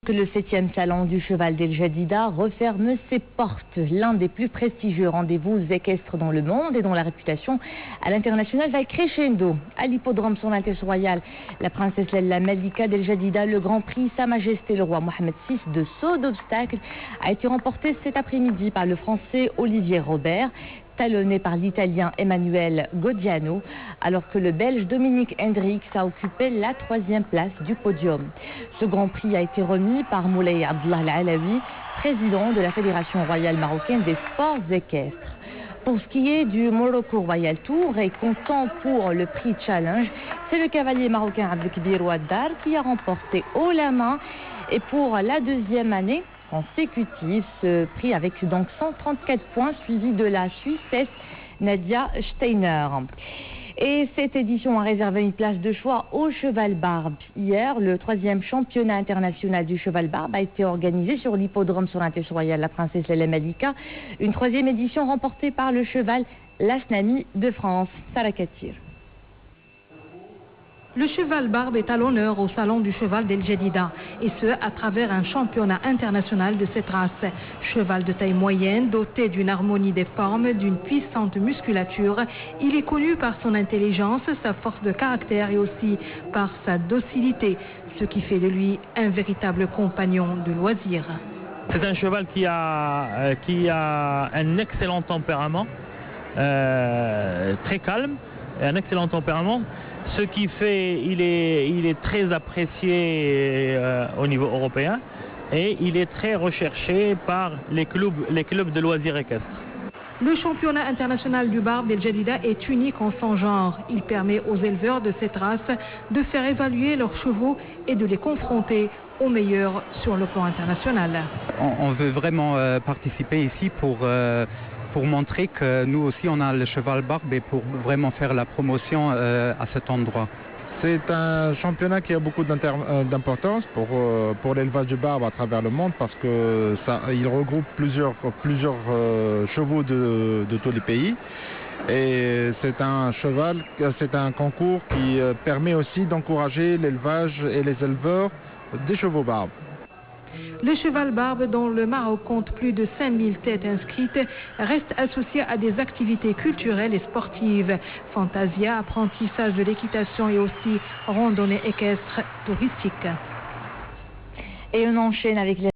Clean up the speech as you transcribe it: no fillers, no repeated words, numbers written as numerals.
que le 7e salon du cheval d'El Jadida referme ses portes. L'un des plus prestigieux rendez-vous équestres dans le monde et dont la réputation à l'international va crescendo. À l'hippodrome Son Altesse Royale, la princesse Lalla Malika d'El Jadida, le Grand Prix Sa Majesté le Roi Mohamed VI de saut d'obstacle a été remporté cet après-midi par le Français Olivier Robert, talonné par l'Italien Emanuele Godiano, alors que le Belge Dominique Hendricks a occupé la 3e place du podium. Ce Grand Prix a été remis par Moulay Abdallah Al-Alawi, président de la Fédération royale marocaine des sports équestres. Pour ce qui est du Morocco Royal Tour et comptant pour le prix Challenge, c'est le cavalier marocain Abdelkbir Ouaddar qui a remporté haut la main et pour la 2e année consécutive ce prix avec donc 134 points suivi de la Suissesse Nadia Steiner. Et cette édition a réservé une place de choix au cheval barbe. Hier, le 3e championnat international du cheval barbe a été organisé sur l'hippodrome Son Altesse Royale, la princesse Lalla Malika. Une 3e édition remportée par le cheval Lasnami de France. Sarah Katir. Le cheval barbe est à l'honneur au salon du cheval d'El Jadida, et ce à travers un championnat international de cette race. Cheval de taille moyenne, doté d'une harmonie des formes, d'une puissante musculature, il est connu par son intelligence, sa force de caractère et aussi par sa docilité, ce qui fait de lui un véritable compagnon de loisir. C'est un cheval qui a un excellent tempérament, très calme, et un excellent tempérament. Ce qui fait il est très apprécié au niveau européen et il est très recherché par les clubs de loisirs équestres. Le championnat international du barbe d'El Jadida est unique en son genre. Il permet aux éleveurs de cette race de faire évaluer leurs chevaux et de les confronter aux meilleurs sur le plan international. On veut vraiment participer ici pour montrer que nous aussi on a le cheval barbe et pour vraiment faire la promotion à cet endroit. C'est un championnat qui a beaucoup d'importance pour l'élevage du barbe à travers le monde parce que il regroupe plusieurs chevaux de tous les pays. Et c'est un concours qui permet aussi d'encourager l'élevage et les éleveurs des chevaux barbes. Le cheval barbe, dont le Maroc compte plus de 5000 têtes inscrites, reste associé à des activités culturelles et sportives, fantasia, apprentissage de l'équitation et aussi randonnée équestre touristique. Et on enchaîne avec les